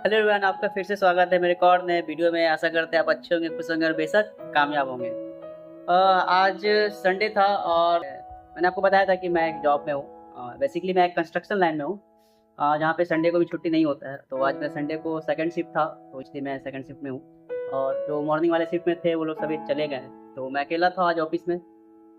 Hello everyone, आपका फिर से स्वागत है मेरे एक और नए वीडियो में। आशा करते हैं आप अच्छे होंगे, खुश होंगे और बेशक कामयाब होंगे। आज संडे था और मैंने आपको बताया था कि मैं एक जॉब में हूँ। बेसिकली मैं एक कंस्ट्रक्शन लाइन में हूँ, जहाँ पे संडे को भी छुट्टी नहीं होता है। तो आज मेरा संडे को सेकंड शिफ्ट था, तो इसलिए मैं सेकंड शिफ्ट में हूँ। और जो मॉर्निंग वाले शिफ्ट में थे वो लोग सभी चले गए हैं, तो मैं अकेला था आज ऑफिस में।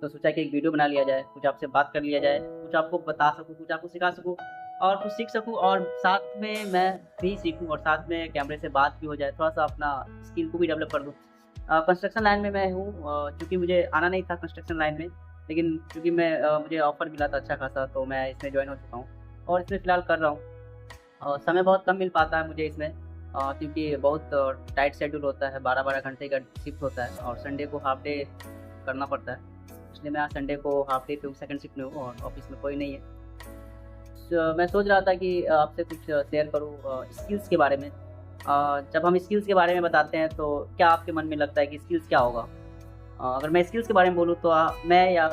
तो सोचा कि एक वीडियो बना लिया जाए, कुछ आपसे बात कर लिया जाए, कुछ आपको बता सकूँ, कुछ आपको सिखा सकूँ और कुछ सीख सकूँ, और साथ में मैं भी सीखूँ और साथ में कैमरे से बात भी हो जाए, थोड़ा सा अपना स्किल को भी डेवलप कर दूँ। कंस्ट्रक्शन लाइन में मैं हूँ, क्योंकि मुझे आना नहीं था कंस्ट्रक्शन लाइन में, लेकिन क्योंकि मुझे ऑफ़र मिला था अच्छा खासा, तो मैं इसमें जॉइन हो चुका हूँ और इसमें फ़िलहाल कर रहा हूँ। और समय बहुत कम मिल पाता है मुझे इसमें, क्योंकि बहुत टाइट शेड्यूल होता है, 12-12 घंटे का शिफ्ट होता है और संडे को हाफ डे करना पड़ता है। इसलिए मैं आज संडे को हाफ डे पे हूँ, सेकंड शिफ्ट में हूँ और ऑफिस में कोई नहीं है। मैं सोच रहा था कि आपसे कुछ शेयर करूँ स्किल्स के बारे में। जब हम स्किल्स के बारे में बताते हैं तो क्या आपके मन में लगता है कि स्किल्स क्या होगा? अगर मैं स्किल्स के बारे में बोलूँ तो मैं या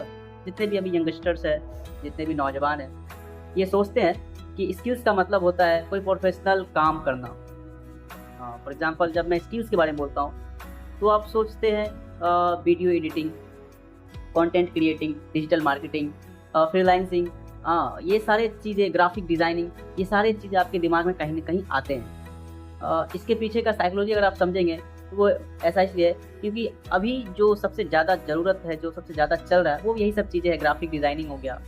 जितने भी अभी यंगस्टर्स हैं, जितने भी नौजवान हैं, ये सोचते हैं कि स्किल्स का मतलब होता है कोई प्रोफेशनल काम करना। फॉर एग्ज़ाम्पल जब मैं स्किल्स के बारे में बोलता हूँ, तो आप सोचते हैं video editing, content creating, digital marketing, freelancing, ये सारी चीज़ें, ग्राफिक डिज़ाइनिंग, ये सारी चीज़ें आपके दिमाग में कहीं न कहीं आते हैं। इसके पीछे का साइकोलॉजी अगर आप समझेंगे तो वो ऐसा इसलिए है क्योंकि अभी जो सबसे ज़्यादा ज़रूरत है, जो सबसे ज़्यादा चल रहा है, वो यही सब चीज़ें हैं। ग्राफिक डिज़ाइनिंग हो गया,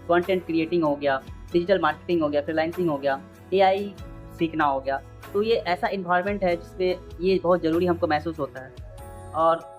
कंटेंट क्रिएटिंग हो गया, डिजिटल मार्केटिंग हो गया, फ्रीलांसिंग हो गया, एआई सीखना हो गया। तो ये ऐसा एनवायरनमेंट है जिसमें ये बहुत ज़रूरी हमको महसूस होता है। और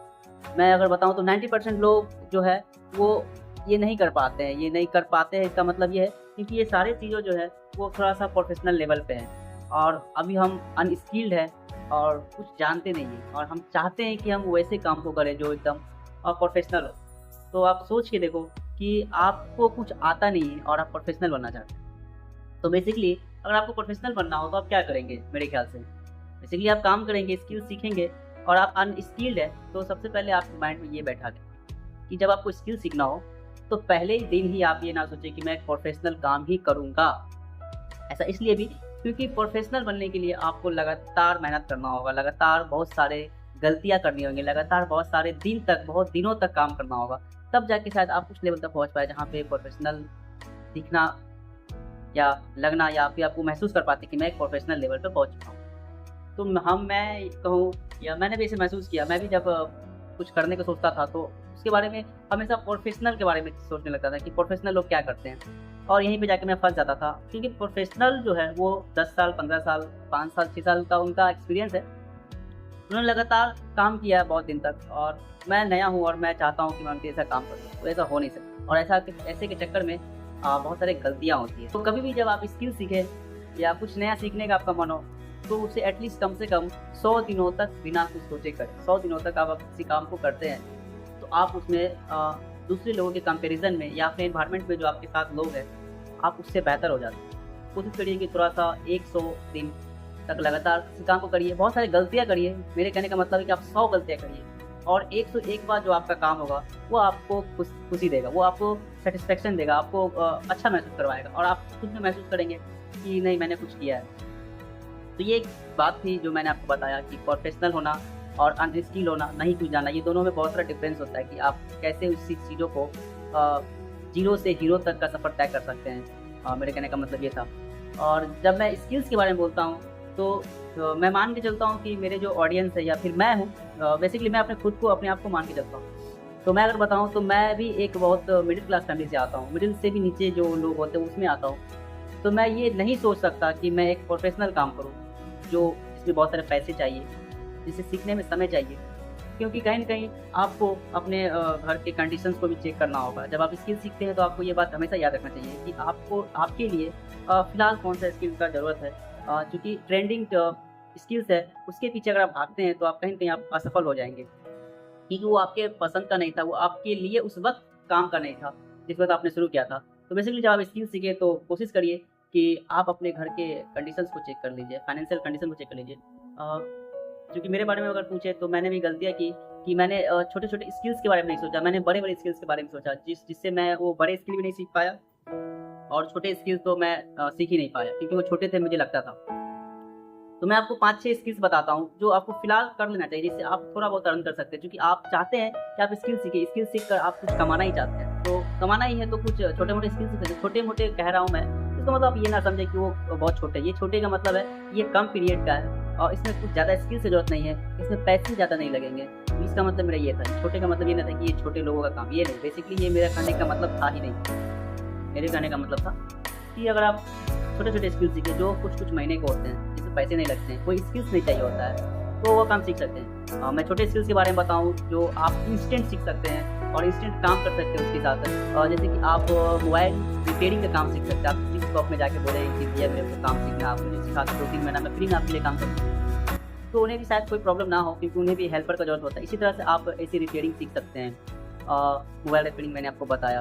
मैं अगर बताऊँ तो 90% लोग जो है वो ये नहीं कर पाते हैं। ये नहीं कर पाते हैं, इसका मतलब ये है क्योंकि ये सारी चीज़ें जो है वो थोड़ा-सा प्रोफ़ेशनल लेवल पे हैं और अभी हम अनस्किल्ड हैं और कुछ जानते नहीं हैं और हम चाहते हैं कि हम वैसे काम को करें जो एकदम प्रोफ़ेशनल हो। तो आप सोच के देखो कि आपको कुछ आता नहीं है और आप प्रोफ़ेशनल बनना चाहते हैं। तो बेसिकली अगर आपको प्रोफ़ेशनल बनना हो तो आप क्या करेंगे मेरे ख़्याल से? बेसिकली आप काम करेंगे, स्किल सीखेंगे। और आप अनस्किल्ड हैं तो सबसे पहले आपके माइंड में ये बैठा दें कि जब आपको स्किल सीखना हो तो पहले ही दिन ही आप ये ना सोचें कि मैं एक प्रोफ़ेशनल काम ही करूँगा। ऐसा इसलिए भी क्योंकि प्रोफ़ेशनल बनने के लिए आपको लगातार मेहनत करना होगा, लगातार बहुत सारे गलतियाँ करनी होंगी, लगातार बहुत सारे दिन तक, बहुत दिनों तक काम करना होगा। तब जाके शायद आप उस लेवल तक पहुँच पाएँ जहाँ पे प्रोफ़ेशनल दिखना या लगना या फिर आपको महसूस कर पाते कि मैं एक प्रोफ़ेशनल लेवल पे पहुँच चुका हूँ। तो मैं कहूँ या मैंने भी इसे महसूस किया, मैं भी जब कुछ करने को सोचता था तो उसके बारे में हमेशा प्रोफ़ेशनल के बारे में सोचने लगता था कि प्रोफ़ेशनल लोग क्या करते हैं, और यहीं पे जाके मैं फँस जाता था क्योंकि प्रोफ़ेशनल जो है वो 10 साल, 15 साल, 5 साल, 6 साल का उनका एक्सपीरियंस है। उन्होंने लगातार काम किया है बहुत दिन तक और मैं नया हूँ और मैं चाहता हूँ कि मैं उनके जैसा काम करूँ, तो ऐसा हो नहीं सकता और ऐसे के चक्कर में बहुत सारी गलतियाँ होती हैं। तो कभी भी जब आप स्किल सीखें या कुछ नया सीखने का आपका मन हो, तो उसे एटलीस्ट कम से कम 100 दिनों तक बिना कुछ सोचे करें। 100 दिनों तक आप किसी काम को करते हैं, तो आप उसमें दूसरे लोगों के कंपैरिज़न में या अपने एनवायरनमेंट में जो आपके साथ लोग हैं, आप उससे बेहतर हो जाते हैं। कोशिश करिए कि थोड़ा-सा 100 दिन तक लगातार किसी काम को करिए, बहुत सारी गलतियाँ करिए। मेरे कहने का मतलब है कि आप 100 गलतियाँ करिए और 101 बार जो आपका काम होगा, वो आपको खुशी देगा, वो आपको सैटिस्फैक्शन देगा, आपको अच्छा महसूस करवाएगा और आप खुद में महसूस करेंगे कि नहीं, मैंने कुछ किया है। तो ये एक बात थी जो मैंने आपको बताया कि प्रोफ़ेशनल होना और अनस्किल होना, नहीं कुछ जानना, ये दोनों में बहुत सारा डिफ़रेंस होता है कि आप कैसे उस चीज़ों को ज़ीरो से हीरो तक का सफ़र तय कर सकते हैं। मेरे कहने का मतलब ये था। और जब मैं स्किल्स के बारे में बोलता हूँ तो मैं मान के चलता हूँ कि मेरे जो ऑडियंस है या फिर मैं हूँ, बेसिकली मैं अपने आप को मान के चलता हूँ। तो मैं अगर बताऊँ तो मैं भी एक बहुत मिडिल क्लास फ़ैमिली से आता हूँ, मिडिल से भी नीचे जो लोग होते हैं उसमें आता हूँ। तो मैं ये नहीं सोच सकता कि मैं एक प्रोफ़ेशनल काम करूँ, जो जिसमें बहुत सारे पैसे चाहिए, जिसे सीखने में समय चाहिए। क्योंकि कहीं न कहीं आपको अपने घर के कंडीशंस को भी चेक करना होगा। जब आप स्किल सीखते हैं तो आपको ये बात हमेशा याद रखना चाहिए कि आपको आपके लिए फ़िलहाल कौन-सा स्किल का ज़रूरत है। चूँकि ट्रेंडिंग स्किल्स है, उसके पीछे अगर आप भागते हैं तो आप कहीं न कहीं आप असफल हो जाएँगे। क्योंकि वो आपके पसंद का नहीं था, वो आपके लिए उस वक़्त काम का नहीं था, जिस वक़्त आपने शुरू किया था। तो बेसिकली जब आप स्किल सीखें तो कोशिश करिए कि आप अपने घर के कंडीशंस को चेक कर लीजिए, फाइनेंशियल कंडीशन को चेक कर लीजिए। क्योंकि मेरे बारे में अगर पूछे तो मैंने भी गलतियाँ की कि मैंने छोटे-छोटे स्किल्स के बारे में नहीं सोचा, मैंने बड़े-बड़े स्किल्स के बारे में सोचा, जिससे मैं वो बड़े स्किल भी नहीं सीख पाया और छोटे स्किल्स तो मैं सीख ही नहीं पाया क्योंकि वो छोटे थे, मुझे लगता था। तो मैं आपको 5-6 स्किल्स बताता हूँ जो आपको फिलहाल कर लेना चाहिए, जिससे आप थोड़ा बहुत अर्न कर सकते हैं, क्योंकि आप चाहते हैं कि आप स्किल सीखें, स्किल सीख कर आप कुछ कमाना ही चाहते हैं। तो कमाना ही है तो कुछ छोटे-मोटे स्किल्स सीखें। छोटे-मोटे कह रहा हूँ मैं, इसका मतलब आप ये ना समझें कि वो बहुत छोटे हैं। ये छोटे का मतलब है ये कम पीरियड का है और इसमें कुछ ज़्यादा स्किल्स की ज़रूरत नहीं है, इसमें पैसे ज़्यादा नहीं लगेंगे। तो इसका मतलब मेरा ये था। छोटे का मतलब ये नहीं था कि ये छोटे लोगों का काम, ये नहीं। बेसिकली ये मेरा कहने का मतलब था ही नहीं। मेरे कहने का मतलब था कि अगर आप छोटे-छोटे स्किल सीखें जो कुछ-कुछ महीने के होते हैं, जिसमें पैसे नहीं लगते हैं, कोई स्किल्स नहीं चाहिए होता है, तो वो काम सीख सकते हैं। मैं छोटे स्किल्स के बारे में बताऊँ जो आप इंस्टेंट सीख सकते हैं और इंस्टेंट काम कर सकते हैं उसके साथ। जैसे कि आप मोबाइल रिपेयरिंग का काम सीख सकते हैं। आप किसी शॉप में जाके बोले कि भैया मेरे को काम सीखना है, आप मुझे सिखा दो, 2-3 महीना मैं फ्री में आपके लिए काम करूँ। तो उन्हें भी शायद कोई प्रॉब्लम ना हो, क्योंकि उन्हें भी हेल्पर का ज़रूरत होता है। इसी तरह से आप ऐसी रिपेयरिंग सीख सकते हैं। मोबाइल रिपेयरिंग मैंने आपको बताया।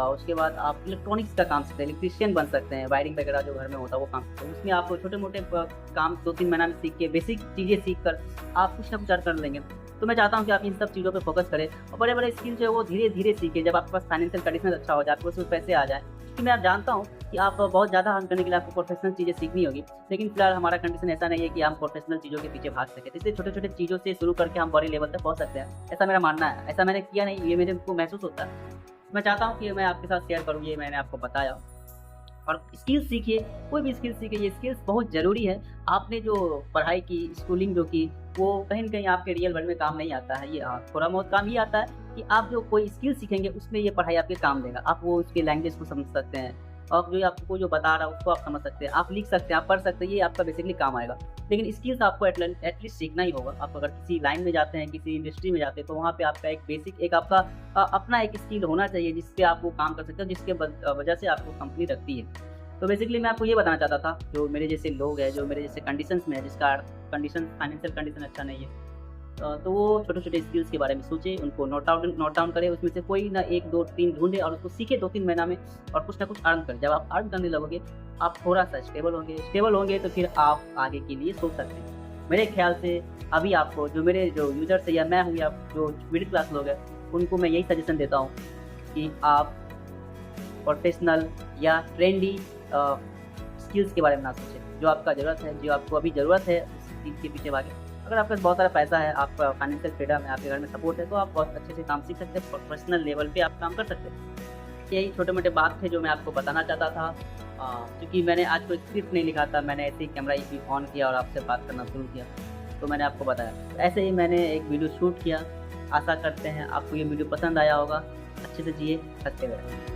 उसके बाद आप इलेक्ट्रॉनिक्स का काम सीखते हैं, इलेक्ट्रीशियन बन सकते हैं, वायरिंग वगैरह जो घर में होता है वो काम सीखते हैं। उसमें आप छोटे-मोटे काम 2-3 महीना में सीख के बेसिक चीज़ें सीख कर आप कुछ ना कुछ अर्न कर लेंगे। तो मैं चाहता हूँ कि आप इन सब चीज़ों पे फोकस करें और बड़े-बड़े स्किल जो है वो धीरे-धीरे सीखें। जब आपके पास फाइनेंशियल कंडीशन अच्छा हो जाए, आपके पास पैसे आ जाए, क्योंकि मैं जानता हूँ कि आप बहुत ज़्यादा अर्न करने के लिए आपको प्रोफेशनल चीज़ें सीखनी होगी, लेकिन फिलहाल हमारा कंडीशन ऐसा नहीं है कि हम प्रोफेशनल चीज़ों के पीछे भाग सकें। इसलिए छोटे-छोटे चीज़ों से शुरू करके हम बड़े लेवल तक पहुँच सकते हैं, ऐसा मेरा मानना है। ऐसा मैंने किया नहीं, ये मेरे को महसूस होता है। मैं चाहता हूँ कि मैं आपके साथ शेयर करूँ, ये मैंने आपको बताया। और स्किल्स सीखिए, कोई भी स्किल्स सीखिए, ये स्किल्स बहुत ज़रूरी है। आपने जो पढ़ाई की, स्कूलिंग जो की, वो कहीं न कहीं आपके रियल वर्ल्ड में काम नहीं आता है। ये थोड़ा बहुत काम ये आता है कि आप जो कोई स्किल सीखेंगे उसमें ये पढ़ाई आपके काम देगा। आप वो उसके लैंग्वेज को समझ सकते हैं और जो आपको जो बता रहा है उसको आप समझ सकते हैं, आप लिख सकते हैं, आप पढ़ सकते हैं, ये आपका बेसिकली काम आएगा। लेकिन स्किल्स आपको एटलीस्ट सीखना ही होगा। आप अगर किसी लाइन में जाते हैं, किसी इंडस्ट्री में जाते हैं, तो वहाँ पे आपका एक बेसिक एक आपका अपना एक स्किल होना चाहिए जिस पे आप वो काम कर सकते हो, जिसके वजह से आपको कंपनी रखती है। तो बेसिकली मैं आपको ये बताना चाहता था, जो मेरे जैसे लोग हैं, जो मेरे जैसे कंडीशंस में है, जिसका कंडीशन फाइनेंशियल कंडीशन अच्छा नहीं है, तो वो छोटे-छोटे स्किल्स के बारे में सोचें, उनको नोट डाउन करें, उसमें से कोई ना 1, 2, 3 ढूँढें और उसको सीखें 2-3 महीना में और कुछ ना कुछ अर्न करें। जब आप अर्न करने लगोगे, आप थोड़ा-सा स्टेबल होंगे तो फिर आप आगे के लिए सोच सकते हैं। मेरे ख्याल से अभी आपको जो मेरे जो यूज़र्स हैं या मैं हूँ या जो मिडिल क्लास लोग हैं, उनको मैं यही सजेशन देता हूँ कि आप प्रोफेशनल या ट्रेंडी स्किल्स के बारे में ना सोचें। जो आपका ज़रूरत है, जो आपको अभी ज़रूरत है, उस चीज़ के पीछे भागें। अगर आपके पास बहुत सारा पैसा है, आपका फाइनेंशियल फ्रीडम है, आपके घर में सपोर्ट है, तो आप बहुत अच्छे से काम सीख सकते हैं, प्रोफेशनल लेवल पे आप काम कर सकते हैं। यही छोटे-मोटे बात थे जो मैं आपको बताना चाहता था। क्योंकि मैंने आज कोई स्क्रिप्ट नहीं लिखा था, मैंने ऐसे ही कैमरा ऑन किया और आपसे बात करना शुरू किया, तो मैंने आपको बताया। ऐसे ही मैंने एक वीडियो शूट किया। आशा करते हैं आपको ये वीडियो पसंद आया होगा। अच्छे से जिए, हँसते रहें।